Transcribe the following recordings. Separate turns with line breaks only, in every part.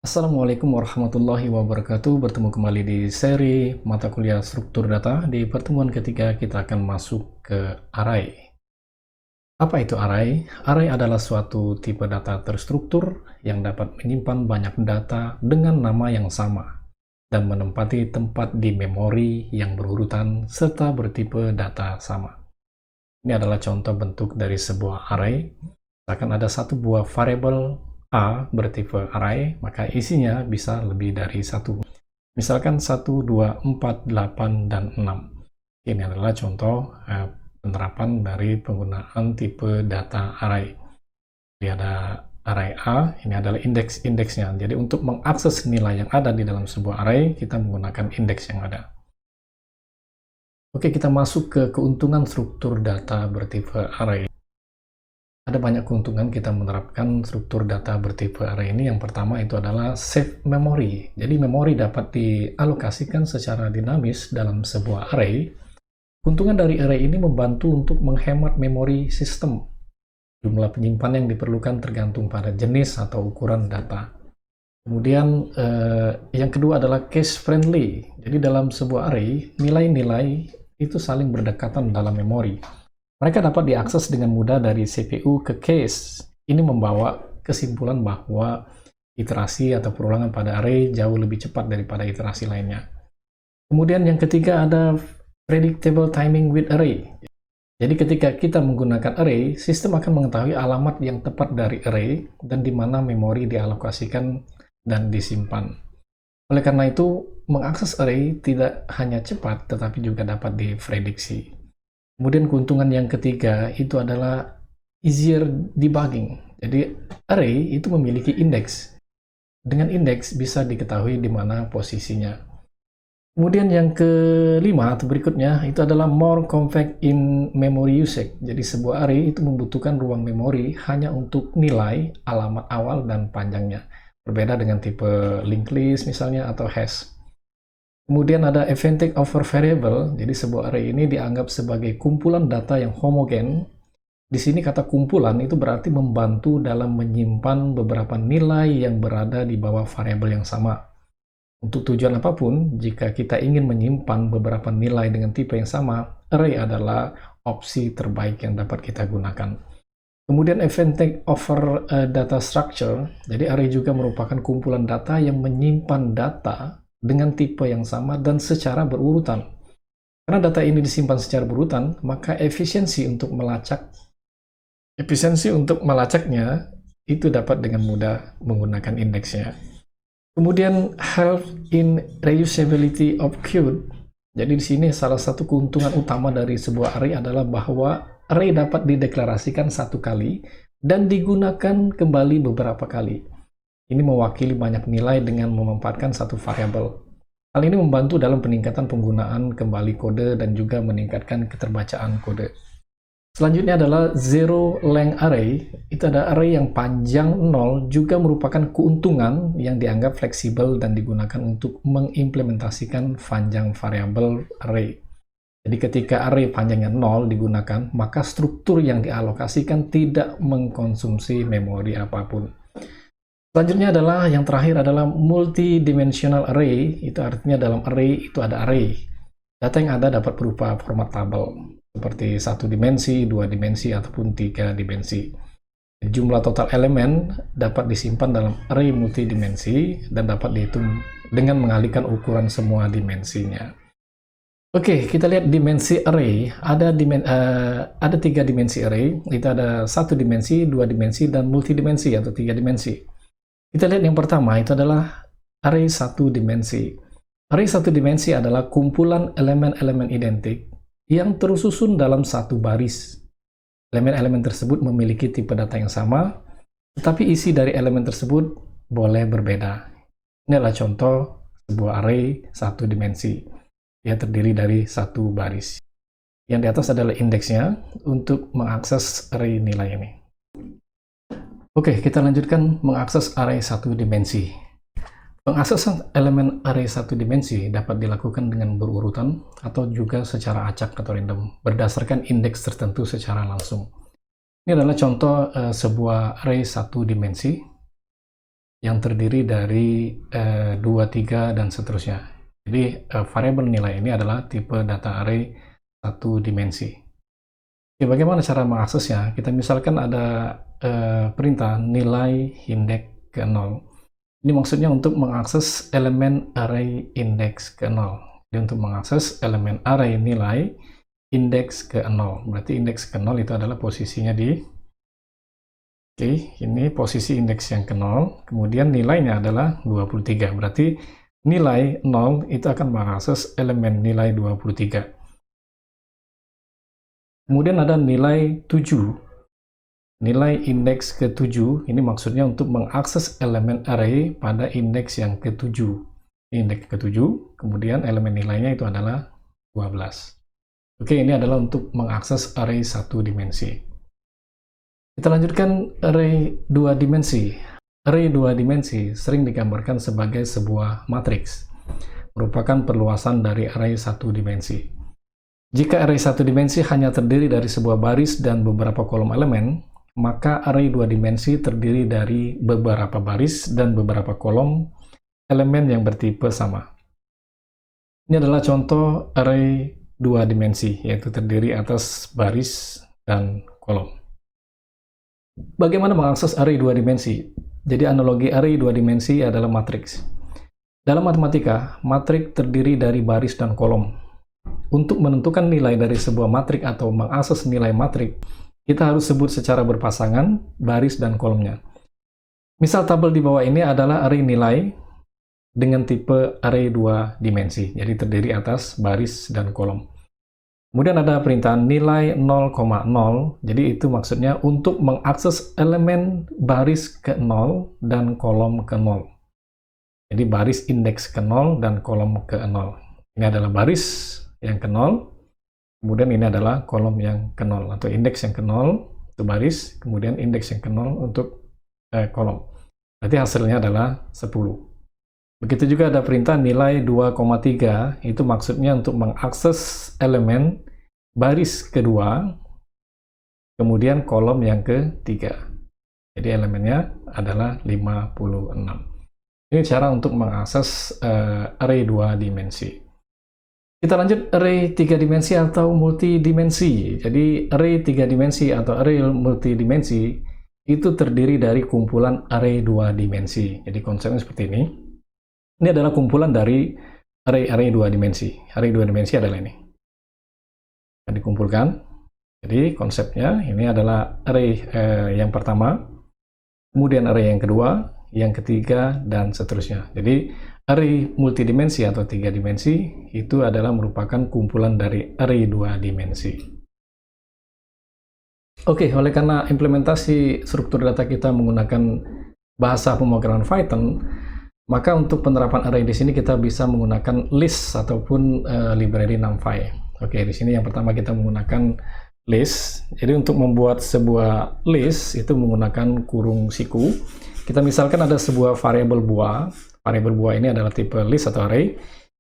Assalamualaikum warahmatullahi wabarakatuh. Bertemu kembali di seri mata kuliah struktur data. Di pertemuan ketiga kita akan masuk ke array. Apa itu array? Array adalah suatu tipe data terstruktur yang dapat menyimpan banyak data dengan nama yang sama dan menempati tempat di memori yang berurutan serta bertipe data sama. Ini adalah contoh bentuk dari sebuah array. Akan ada satu buah variabel A bertipe array, maka isinya bisa lebih dari satu. Misalkan 1, 2, 4, 8, dan 6. Ini adalah contoh penerapan dari penggunaan tipe data array. Jadi ada array A, ini adalah indeks-indeksnya. Jadi untuk mengakses nilai yang ada di dalam sebuah array, kita menggunakan indeks yang ada. Oke, kita masuk ke keuntungan struktur data bertipe array. Ada banyak keuntungan kita menerapkan struktur data bertipe array ini. Yang pertama itu adalah save memory. Jadi memori dapat dialokasikan secara dinamis dalam sebuah array. Keuntungan dari array ini membantu untuk menghemat memori sistem. Jumlah penyimpan yang diperlukan tergantung pada jenis atau ukuran data. Kemudian yang kedua adalah cache friendly. Jadi dalam sebuah array, nilai-nilai itu saling berdekatan dalam memori. Mereka dapat diakses dengan mudah dari CPU ke cache. Ini membawa kesimpulan bahwa iterasi atau perulangan pada array jauh lebih cepat daripada iterasi lainnya. Kemudian yang ketiga ada predictable timing with array. Jadi ketika kita menggunakan array, sistem akan mengetahui alamat yang tepat dari array dan di mana memori dialokasikan dan disimpan. Oleh karena itu, mengakses array tidak hanya cepat tetapi juga dapat diprediksi. Kemudian keuntungan yang ketiga itu adalah easier debugging. Jadi array itu memiliki indeks. Dengan indeks bisa diketahui di mana posisinya. Kemudian yang kelima atau berikutnya itu adalah more compact in memory usage. Jadi sebuah array itu membutuhkan ruang memori hanya untuk nilai, alamat awal, dan panjangnya. Berbeda dengan tipe linked list misalnya atau hash. Kemudian ada advantage over variable. Jadi sebuah array ini dianggap sebagai kumpulan data yang homogen. Di sini kata kumpulan itu berarti membantu dalam menyimpan beberapa nilai yang berada di bawah variabel yang sama. Untuk tujuan apapun, jika kita ingin menyimpan beberapa nilai dengan tipe yang sama, array adalah opsi terbaik yang dapat kita gunakan. Kemudian advantage over data structure. Jadi array juga merupakan kumpulan data yang menyimpan data dengan tipe yang sama dan secara berurutan. Karena data ini disimpan secara berurutan, maka efisiensi untuk melacaknya itu dapat dengan mudah menggunakan indeksnya. Kemudian help in reusability of code. Jadi di sini salah satu keuntungan utama dari sebuah array adalah bahwa array dapat dideklarasikan satu kali dan digunakan kembali beberapa kali. Ini mewakili banyak nilai dengan memanfaatkan satu variabel. Hal ini membantu dalam peningkatan penggunaan kembali kode dan juga meningkatkan keterbacaan kode. Selanjutnya adalah zero length array. Itu ada array yang panjang 0 juga merupakan keuntungan yang dianggap fleksibel dan digunakan untuk mengimplementasikan panjang variabel array. Jadi ketika array panjangnya 0 digunakan, maka struktur yang dialokasikan tidak mengkonsumsi memori apapun. Selanjutnya adalah yang terakhir adalah multidimensional array. Itu artinya dalam array itu ada array. Data yang ada dapat berupa format tabel seperti 1 dimensi, 2 dimensi, ataupun 3 dimensi. Jumlah total elemen dapat disimpan dalam array multidimensi dan dapat dihitung dengan mengalihkan ukuran semua dimensinya. Oke, kita lihat dimensi array. Ada 3 dimensi array. Itu ada 1 dimensi, 2 dimensi, dan multidimensi atau 3 dimensi. Kita lihat yang pertama, itu adalah array 1 dimensi. Array 1 dimensi adalah kumpulan elemen-elemen identik yang tersusun dalam satu baris. Elemen-elemen tersebut memiliki tipe data yang sama, tetapi isi dari elemen tersebut boleh berbeda. Ini adalah contoh sebuah array 1 dimensi. Ia terdiri dari satu baris. Yang di atas adalah indeksnya untuk mengakses array nilai ini. Oke, kita lanjutkan mengakses array 1 dimensi. Pengaksesan elemen array 1 dimensi dapat dilakukan dengan berurutan atau juga secara acak atau random berdasarkan indeks tertentu secara langsung. Ini adalah contoh sebuah array 1 dimensi. yang terdiri dari 2, 3, dan seterusnya. Jadi variabel nilai ini adalah tipe data array satu dimensi. Oke, bagaimana cara mengaksesnya? Kita misalkan ada perintah nilai indeks ke 0. Ini maksudnya untuk mengakses elemen array indeks ke 0. Jadi untuk mengakses elemen array nilai indeks ke 0. Berarti indeks ke 0 itu adalah posisinya di Oke, ini posisi indeks yang ke 0, kemudian nilainya adalah 23. Berarti nilai 0 itu akan mengakses elemen nilai 23. Kemudian ada nilai 7. Nilai indeks ke-7, ini maksudnya untuk mengakses elemen array pada indeks yang ke-7. Indeks ke-7, kemudian elemen nilainya itu adalah 12. Oke, ini adalah untuk mengakses array satu dimensi. Kita lanjutkan array 2 dimensi. Array 2 dimensi sering digambarkan sebagai sebuah matriks, merupakan perluasan dari array 1 dimensi. Jika array 1 dimensi hanya terdiri dari sebuah baris dan beberapa kolom elemen, maka array 2 dimensi terdiri dari beberapa baris dan beberapa kolom elemen yang bertipe sama. Ini adalah contoh array 2 dimensi, yaitu terdiri atas baris dan kolom. Bagaimana mengakses array 2 dimensi? Jadi analogi array 2 dimensi adalah matriks. Dalam matematika, matriks terdiri dari baris dan kolom. Untuk menentukan nilai dari sebuah matriks atau mengakses nilai matriks, kita harus sebut secara berpasangan baris dan kolomnya. Misal tabel di bawah ini adalah array nilai dengan tipe array 2 dimensi, jadi terdiri atas baris dan kolom. Kemudian ada perintah nilai 0,0, jadi itu maksudnya untuk mengakses elemen baris ke 0 dan kolom ke 0. Jadi baris indeks ke 0 dan kolom ke 0. Ini adalah baris yang ke 0, kemudian ini adalah kolom yang ke 0, atau indeks yang ke 0 itu baris, kemudian indeks yang ke 0 untuk kolom. Berarti hasilnya adalah 10. Begitu juga ada perintah nilai 2,3, itu maksudnya untuk mengakses elemen baris kedua, kemudian kolom yang ketiga. Jadi elemennya adalah 56. Ini cara untuk mengakses array 2 dimensi. Kita lanjut array 3 dimensi atau multidimensi. Jadi array 3 dimensi atau array multidimensi itu terdiri dari kumpulan array 2 dimensi. Jadi konsepnya seperti ini. Ini adalah kumpulan dari array 2 dimensi. Array 2 dimensi adalah ini. Yang dikumpulkan. Jadi konsepnya ini adalah array yang pertama, kemudian array yang kedua, yang ketiga, dan seterusnya. Jadi array multidimensi atau 3 dimensi itu adalah merupakan kumpulan dari array 2 dimensi. Oke, oleh karena implementasi struktur data kita menggunakan bahasa pemrograman Python, maka untuk penerapan array di sini kita bisa menggunakan list ataupun library NumPy. Oke, di sini yang pertama kita menggunakan list. Jadi untuk membuat sebuah list itu menggunakan kurung siku. Kita misalkan ada sebuah variabel buah. Variabel buah ini adalah tipe list atau array.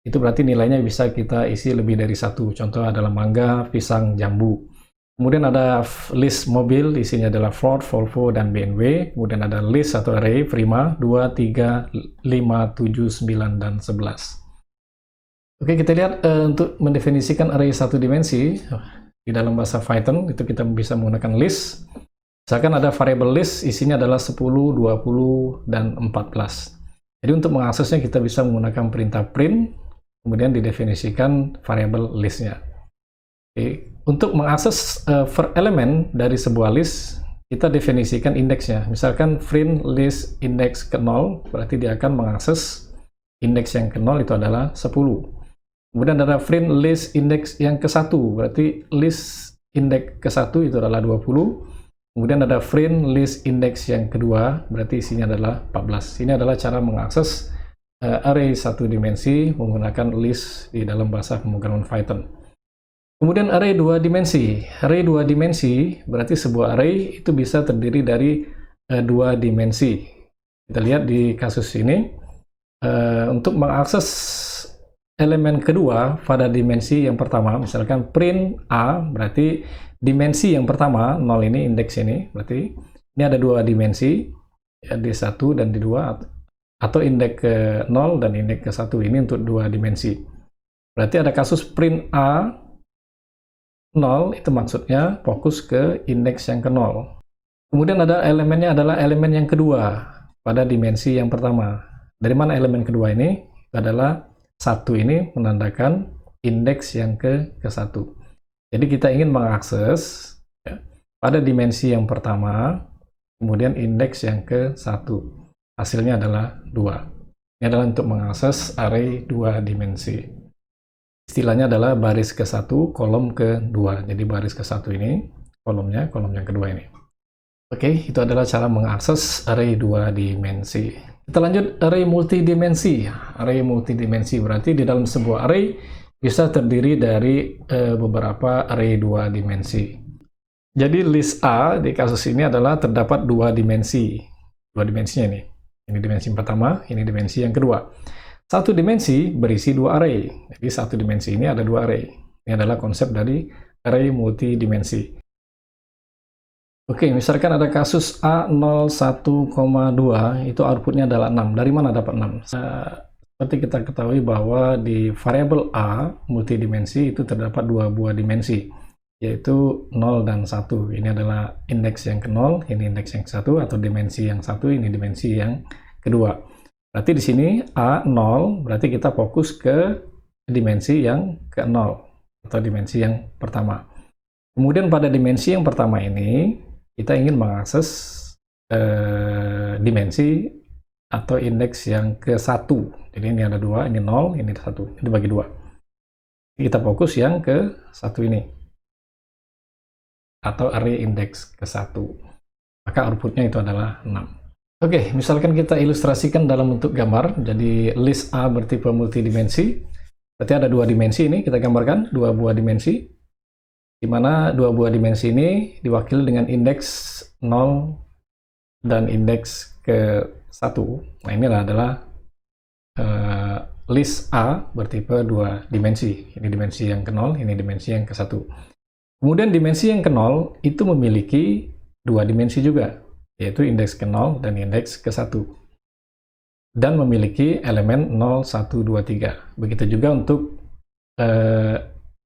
Itu berarti nilainya bisa kita isi lebih dari satu. Contoh adalah mangga, pisang, jambu. Kemudian ada list mobil, isinya adalah Ford, Volvo, dan BMW. Kemudian ada list atau array prima 2, 3, 5, 7, 9, dan 11. Oke, kita lihat untuk mendefinisikan array satu dimensi di dalam bahasa Python itu kita bisa menggunakan list. Misalkan ada variabel list, isinya adalah 10, 20, dan 14. Jadi untuk mengaksesnya kita bisa menggunakan perintah print, kemudian didefinisikan variabel listnya. Oke. Untuk mengakses per elemen dari sebuah list, kita definisikan indeksnya. Misalkan print list indeks ke 0, berarti dia akan mengakses indeks yang ke 0 itu adalah 10. Kemudian ada print list indeks yang ke 1, berarti list indeks ke 1 itu adalah 20. Kemudian ada print list indeks yang kedua, berarti isinya adalah 14. Ini adalah cara mengakses array satu dimensi menggunakan list di dalam bahasa pemrograman Python. Kemudian array 2 dimensi. Array 2 dimensi berarti sebuah array itu bisa terdiri dari 2 dimensi. Kita lihat di kasus ini, untuk mengakses elemen kedua pada dimensi yang pertama, misalkan print A, berarti dimensi yang pertama, 0 ini, indeks ini, berarti ini ada 2 dimensi, ya, di 1 dan di 2, atau indeks ke 0 dan indeks ke 1. Ini untuk dua dimensi. Berarti ada kasus print A 0, itu maksudnya fokus ke indeks yang ke 0. Kemudian ada elemennya adalah elemen yang kedua pada dimensi yang pertama. Dari mana elemen kedua ini? Itu adalah 1 ini menandakan indeks yang ke 1. Jadi kita ingin mengakses ya, pada dimensi yang pertama, kemudian indeks yang ke 1. Hasilnya adalah 2. Ini adalah untuk mengakses array 2 dimensi. Istilahnya adalah baris ke 1, kolom ke 2. Jadi baris ke 1 ini, kolomnya, kolom yang kedua ini. Oke, itu adalah cara mengakses array 2 dimensi. Kita lanjut array multidimensi. Array multidimensi berarti di dalam sebuah array bisa terdiri dari beberapa array 2 dimensi. Jadi list A di kasus ini adalah terdapat 2 dimensi. 2 dimensinya ini. Ini dimensi yang pertama, ini dimensi yang kedua. Satu dimensi berisi 2 array. Jadi satu dimensi ini ada 2 array. Ini adalah konsep dari array multidimensi. Oke, misalkan ada kasus A01,2, itu outputnya adalah 6. Dari mana dapat 6? Seperti kita ketahui bahwa di variabel A multidimensi itu terdapat 2 buah dimensi, yaitu 0 dan 1. Ini adalah indeks yang ke 0, ini indeks yang ke 1, atau dimensi yang 1, ini dimensi yang kedua. Berarti di sini A0, berarti kita fokus ke dimensi yang ke 0, atau dimensi yang pertama. Kemudian pada dimensi yang pertama ini, kita ingin mengakses dimensi atau indeks yang ke 1. Jadi ini ada 2, ini 0, ini 1. Ini bagi 2. Kita fokus yang ke 1 ini. Atau array indeks ke 1. Maka outputnya itu adalah 6. Oke, misalkan kita ilustrasikan dalam bentuk gambar. Jadi list A bertipe multidimensi. Berarti ada 2 dimensi ini, kita gambarkan 2 buah dimensi. Di mana 2 buah dimensi ini diwakili dengan indeks 0 dan indeks ke 1. Nah, ini adalah list A bertipe 2 dimensi. Ini dimensi yang ke 0, ini dimensi yang ke 1. Kemudian dimensi yang ke 0 itu memiliki 2 dimensi juga, yaitu indeks ke 0 dan indeks ke 1. Dan memiliki elemen 0, 1, 2, 3. Begitu juga untuk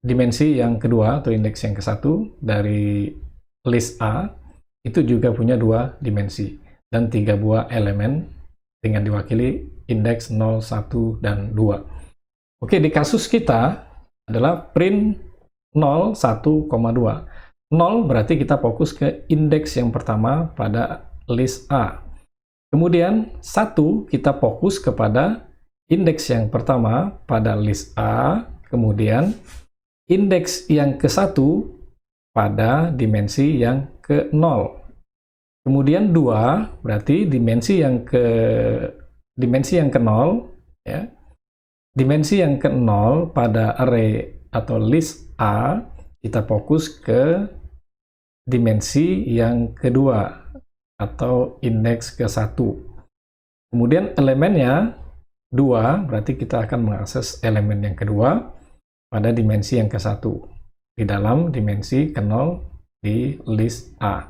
dimensi yang kedua atau indeks yang ke-1 dari list A itu juga punya 2 dimensi dan 3 buah elemen dengan diwakili indeks 0, 1, dan 2. Oke, di kasus kita adalah print 0, 1,2. 0 berarti kita fokus ke indeks yang pertama pada list A. Kemudian 1 kita fokus kepada indeks yang pertama pada list A, kemudian indeks yang ke-1 pada dimensi yang ke-0. Kemudian 2 berarti dimensi yang ke-0 ya. Dimensi yang ke-0 pada array atau list A kita fokus ke dimensi yang kedua atau indeks ke-1. Kemudian elemennya 2 berarti kita akan mengakses elemen yang kedua pada dimensi yang ke-1 di dalam dimensi ke-0 di list A.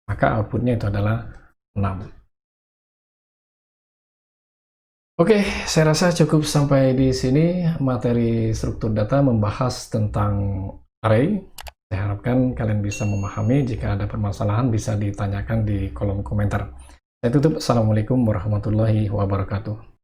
Maka outputnya itu adalah 6. Oke, saya rasa cukup sampai di sini materi struktur data membahas tentang array. Saya harapkan kalian bisa memahami. Jika ada permasalahan bisa ditanyakan di kolom komentar. Saya tutup. Assalamualaikum warahmatullahi wabarakatuh.